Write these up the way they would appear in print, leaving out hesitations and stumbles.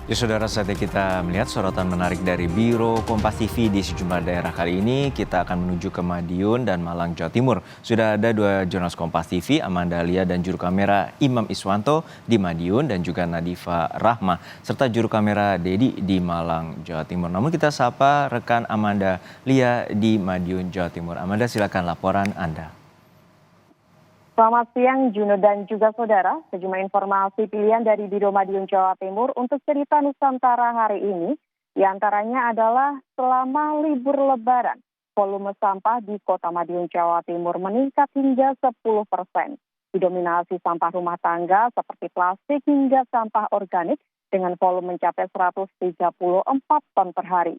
Ya saudara, saatnya kita melihat sorotan menarik dari Biro Kompas TV di sejumlah daerah. Kali ini kita akan menuju ke Madiun dan Malang, Jawa Timur. Sudah ada dua jurnalis Kompas TV, Amanda Lia dan juru kamera Imam Iswanto di Madiun dan juga Nadifa Rahma serta juru kamera Dedi di Malang, Jawa Timur. Namun kita sapa rekan Amanda Lia di Madiun, Jawa Timur. Amanda, silakan laporan Anda. Selamat siang Juno dan juga saudara, sejumlah informasi pilihan dari Biro Madiun Jawa Timur untuk cerita Nusantara hari ini, diantaranya adalah selama libur lebaran, volume sampah di Kota Madiun Jawa Timur meningkat hingga 10%. Didominasi sampah rumah tangga seperti plastik hingga sampah organik dengan volume mencapai 134 ton per hari.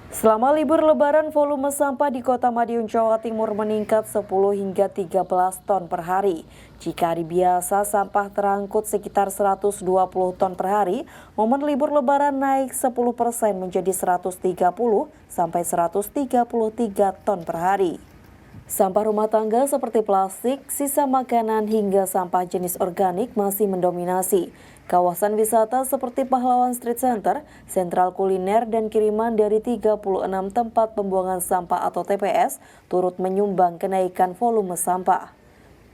Selama libur lebaran, volume sampah di Kota Madiun, Jawa Timur meningkat 10 hingga 13 ton per hari. Jika hari biasa sampah terangkut sekitar 120 ton per hari, momen libur lebaran naik 10% menjadi 130 sampai 133 ton per hari. Sampah rumah tangga seperti plastik, sisa makanan hingga sampah jenis organik masih mendominasi. Kawasan wisata seperti Pahlawan Street Center, sentral kuliner dan kiriman dari 36 tempat pembuangan sampah atau TPS turut menyumbang kenaikan volume sampah.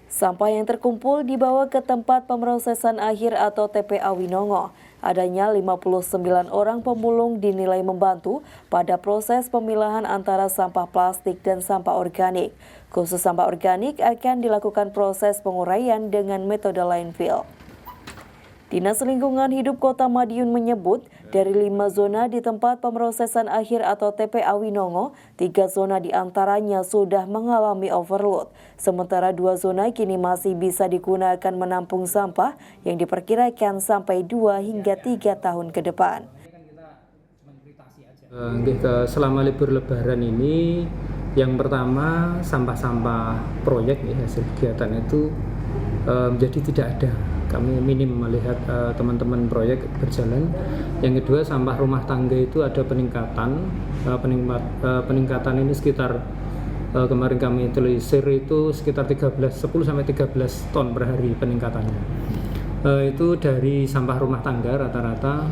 Sampah yang terkumpul dibawa ke tempat pemrosesan akhir atau TPA Winongo. Adanya 59 orang pemulung dinilai membantu pada proses pemilahan antara sampah plastik dan sampah organik. Khusus sampah organik akan dilakukan proses penguraian dengan metode landfill. Dinas Lingkungan Hidup Kota Madiun menyebut dari 5 zona di tempat pemrosesan akhir atau TPA Winongo, 3 zona diantaranya sudah mengalami overload. Sementara 2 zona kini masih bisa digunakan menampung sampah yang diperkirakan sampai 2 hingga 3 tahun ke depan. Selama libur lebaran ini, yang pertama sampah-sampah proyek hasil kegiatan itu menjadi tidak ada. Kami minim melihat teman-teman proyek berjalan. Yang kedua, sampah rumah tangga itu ada peningkatan. Peningkatan ini sekitar kemarin kami telisir itu sekitar 10 sampai 13 ton per hari peningkatannya. Itu dari sampah rumah tangga rata-rata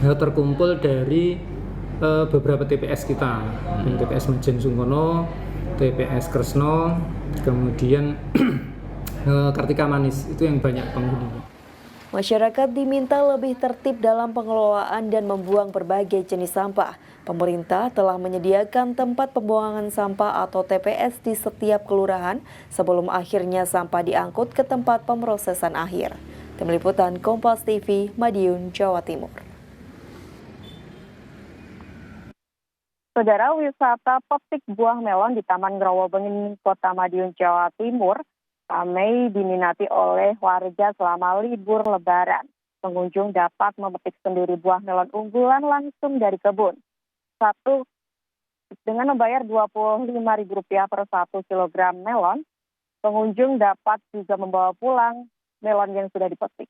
terkumpul dari beberapa TPS kita. TPS Majen Sungkono, TPS Kresno, kemudian Kartika Manis, itu yang banyak penghuni. Masyarakat diminta lebih tertib dalam pengelolaan dan membuang berbagai jenis sampah. Pemerintah telah menyediakan tempat pembuangan sampah atau TPS di setiap kelurahan sebelum akhirnya sampah diangkut ke tempat pemrosesan akhir. Tim Liputan Kompas TV, Madiun, Jawa Timur. Saudara, wisata petik buah melon di Taman Growobengin, Kota Madiun, Jawa Timur ramai diminati oleh warga selama libur lebaran. Pengunjung dapat memetik sendiri buah melon unggulan langsung dari kebun. Dengan membayar Rp25.000 per 1 kilogram melon, pengunjung dapat juga membawa pulang melon yang sudah dipetik.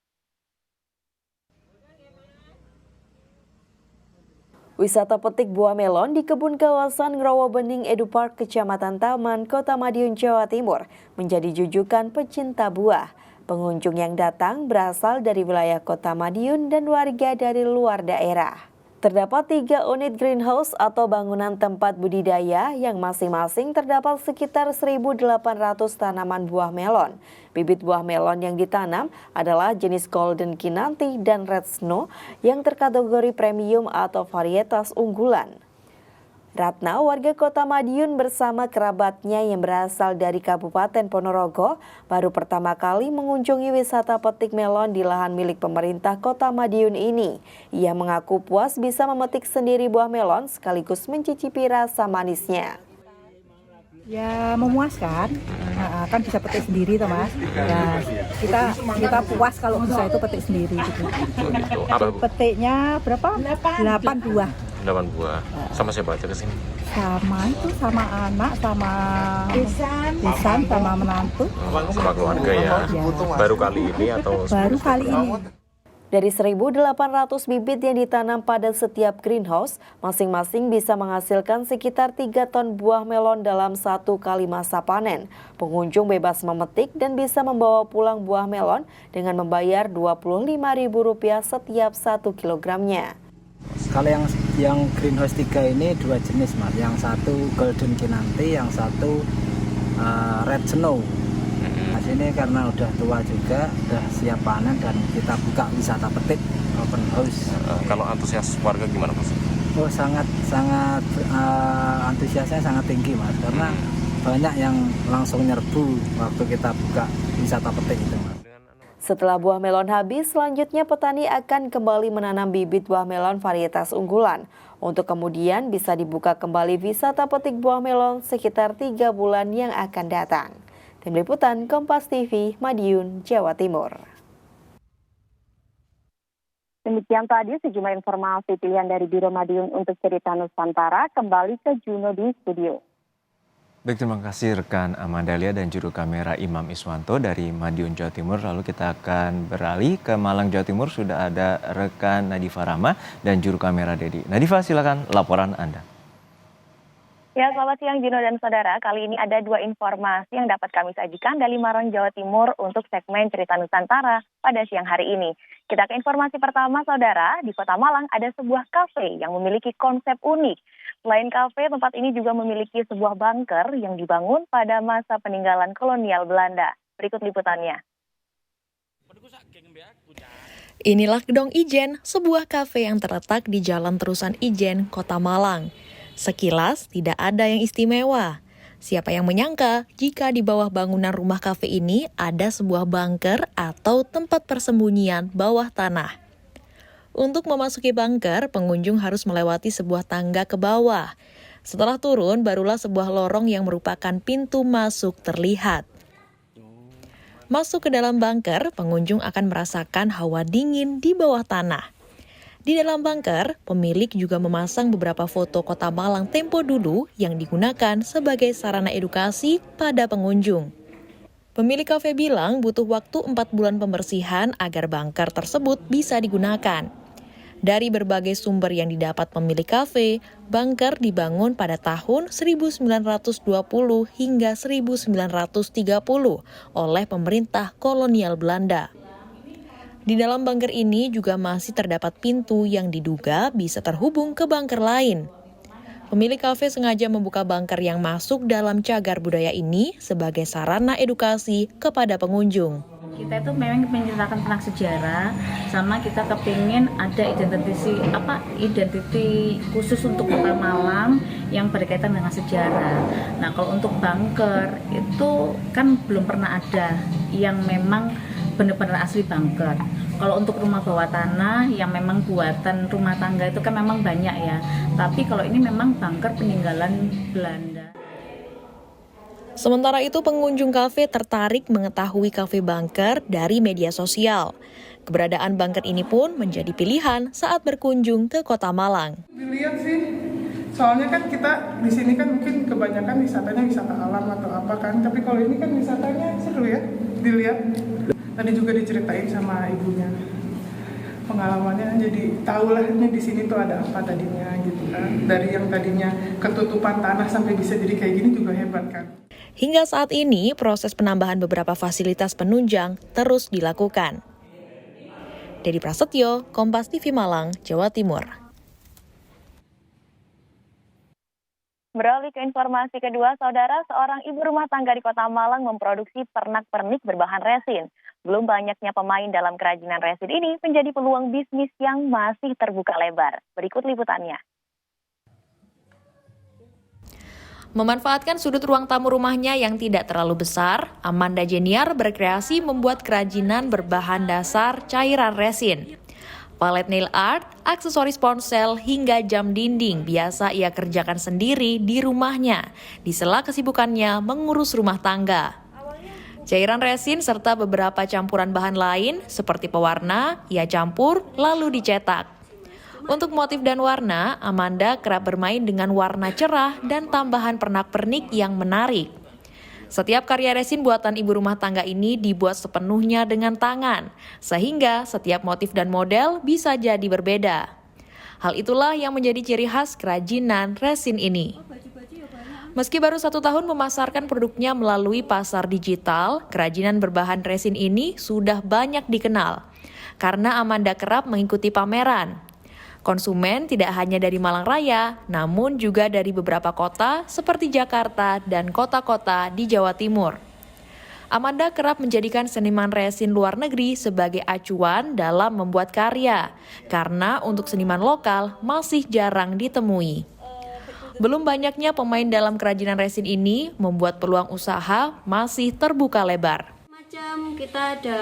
Wisata petik buah melon di kebun kawasan Growobening Edu Park, Kecamatan Taman, Kota Madiun, Jawa Timur menjadi jujukan pecinta buah. Pengunjung yang datang berasal dari wilayah Kota Madiun dan warga dari luar daerah. Terdapat 3 unit greenhouse atau bangunan tempat budidaya yang masing-masing terdapat sekitar 1.800 tanaman buah melon. Bibit buah melon yang ditanam adalah jenis Golden Kinanti dan Red Snow yang terkategori premium atau varietas unggulan. Ratna, warga Kota Madiun bersama kerabatnya yang berasal dari Kabupaten Ponorogo, baru pertama kali mengunjungi wisata petik melon di lahan milik pemerintah Kota Madiun ini. Ia mengaku puas bisa memetik sendiri buah melon sekaligus mencicipi rasa manisnya. Ya memuaskan, kan bisa petik sendiri toh Mas. Ya, kita puas kalau bisa itu petik sendiri gitu. Petiknya berapa? 8 buah. 8 buah. Sama siapa aja kesini? Sama itu, sama anak, sama Isan, sama menantu. Sama keluarga ya. Ya. Baru kali ini atau? Baru kali ini. Dari 1.800 bibit yang ditanam pada setiap greenhouse, masing-masing bisa menghasilkan sekitar 3 ton buah melon dalam 1 kali masa panen. Pengunjung bebas memetik dan bisa membawa pulang buah melon dengan membayar Rp25.000 setiap 1 kilogramnya. Kalau yang greenhouse 3 ini 2 jenis, Mas. Yang satu golden kinanti, yang satu red snow. Nah, sini karena udah tua juga, udah siap panen dan kita buka wisata petik open house. Kalau antusias warga gimana, Mas? Oh, sangat antusiasnya sangat tinggi, Mas. Karena banyak yang langsung nyerbu waktu kita buka wisata petik itu, Mas. Setelah buah melon habis, selanjutnya petani akan kembali menanam bibit buah melon varietas unggulan. Untuk kemudian bisa dibuka kembali wisata petik buah melon sekitar 3 bulan yang akan datang. Tim Liputan Kompas TV, Madiun, Jawa Timur. Demikian tadi sejumlah informasi pilihan dari Biro Madiun untuk Cerita Nusantara. Kembali ke Juno di studio. Baik, terima kasih rekan Amandalia dan juru kamera Imam Iswanto dari Madiun, Jawa Timur. Lalu kita akan beralih ke Malang, Jawa Timur. Sudah ada rekan Nadifa Rahma dan juru kamera Dedi. Nadifa, silakan laporan Anda. Ya, selamat siang Juno dan saudara. Kali ini ada 2 informasi yang dapat kami sajikan dari Malang, Jawa Timur untuk segmen Cerita Nusantara pada siang hari ini. Kita ke informasi pertama, saudara. Di Kota Malang ada sebuah kafe yang memiliki konsep unik. Selain kafe, tempat ini juga memiliki sebuah bunker yang dibangun pada masa peninggalan kolonial Belanda. Berikut liputannya. Inilah Gedung Ijen, sebuah kafe yang terletak di Jalan Terusan Ijen, Kota Malang. Sekilas tidak ada yang istimewa. Siapa yang menyangka jika di bawah bangunan rumah kafe ini ada sebuah bunker atau tempat persembunyian bawah tanah. Untuk memasuki bunker, pengunjung harus melewati sebuah tangga ke bawah. Setelah turun, barulah sebuah lorong yang merupakan pintu masuk terlihat. Masuk ke dalam bunker, pengunjung akan merasakan hawa dingin di bawah tanah. Di dalam bunker, pemilik juga memasang beberapa foto Kota Malang tempo dulu yang digunakan sebagai sarana edukasi pada pengunjung. Pemilik kafe bilang butuh waktu 4 bulan pembersihan agar bunker tersebut bisa digunakan. Dari berbagai sumber yang didapat pemilik kafe, bunker dibangun pada tahun 1920 hingga 1930 oleh pemerintah kolonial Belanda. Di dalam bunker ini juga masih terdapat pintu yang diduga bisa terhubung ke bunker lain. Pemilik kafe sengaja membuka bunker yang masuk dalam cagar budaya ini sebagai sarana edukasi kepada pengunjung. Kita itu memang menceritakan tentang sejarah, sama kita kepingin ada identiti khusus untuk Kota Malang yang berkaitan dengan sejarah. Nah, kalau untuk bunker itu kan belum pernah ada yang memang benar-benar asli bunker. Kalau untuk rumah bawah tanah yang memang buatan rumah tangga itu kan memang banyak ya. Tapi kalau ini memang bunker peninggalan Belanda. Sementara itu pengunjung kafe tertarik mengetahui kafe bunker dari media sosial. Keberadaan bunker ini pun menjadi pilihan saat berkunjung ke Kota Malang. Dilihat sih, soalnya kan kita di sini kan mungkin kebanyakan wisatanya wisata alam atau apa kan. Tapi kalau ini kan wisatanya seru ya, dilihat. Tadi juga diceritain sama ibunya pengalamannya, jadi tahulah ini di sini tuh ada apa tadinya gitu kan. Dari yang tadinya ketutupan tanah sampai bisa jadi kayak gini juga hebat kan. Hingga saat ini proses penambahan beberapa fasilitas penunjang terus dilakukan. Dedi Prasetyo, Kompas TV Malang, Jawa Timur. Beralih ke informasi kedua, saudara, seorang ibu rumah tangga di Kota Malang memproduksi pernak-pernik berbahan resin. Belum banyaknya pemain dalam kerajinan resin ini menjadi peluang bisnis yang masih terbuka lebar. Berikut liputannya. Memanfaatkan sudut ruang tamu rumahnya yang tidak terlalu besar, Amanda Jeniar berkreasi membuat kerajinan berbahan dasar cairan resin. Palet nail art, aksesoris ponsel, hingga jam dinding biasa ia kerjakan sendiri di rumahnya, di sela kesibukannya mengurus rumah tangga. Cairan resin serta beberapa campuran bahan lain seperti pewarna, ia campur lalu dicetak. Untuk motif dan warna, Amanda kerap bermain dengan warna cerah dan tambahan pernak-pernik yang menarik. Setiap karya resin buatan ibu rumah tangga ini dibuat sepenuhnya dengan tangan, sehingga setiap motif dan model bisa jadi berbeda. Hal itulah yang menjadi ciri khas kerajinan resin ini. Meski baru 1 tahun memasarkan produknya melalui pasar digital, kerajinan berbahan resin ini sudah banyak dikenal. Karena Amanda kerap mengikuti pameran. Konsumen tidak hanya dari Malang Raya, namun juga dari beberapa kota seperti Jakarta dan kota-kota di Jawa Timur. Amanda kerap menjadikan seniman resin luar negeri sebagai acuan dalam membuat karya, karena untuk seniman lokal masih jarang ditemui. Belum banyaknya pemain dalam kerajinan resin ini membuat peluang usaha masih terbuka lebar. Macam kita ada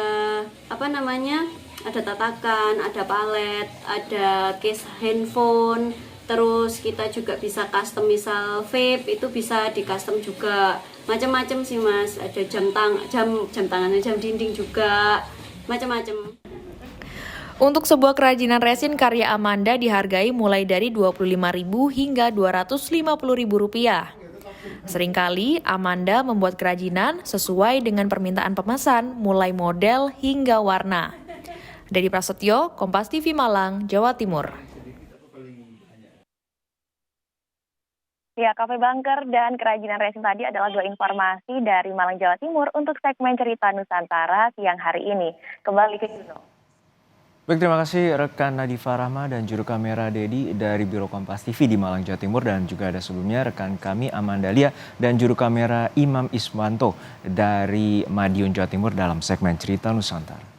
ada tatakan, ada palet, ada case handphone, terus kita juga bisa custom, misal vape itu bisa di custom juga. Macam-macam sih Mas, ada jam tangan, jam dinding juga, macam-macam. Untuk sebuah kerajinan resin karya Amanda dihargai mulai dari Rp25.000 hingga Rp250.000. Seringkali Amanda membuat kerajinan sesuai dengan permintaan pemesan, mulai model hingga warna. Dedi Prasetyo, Kompas TV Malang, Jawa Timur. Ya, Kafe Bunker dan kerajinan resin tadi adalah 2 informasi dari Malang, Jawa Timur untuk segmen Cerita Nusantara siang hari ini. Kembali ke Juno. Baik, terima kasih rekan Nadifa Rahma dan juru kamera Dedi dari Biro Kompas TV di Malang, Jawa Timur, dan juga ada sebelumnya rekan kami Amanda Lia dan juru kamera Imam Iswanto dari Madiun, Jawa Timur dalam segmen Cerita Nusantara.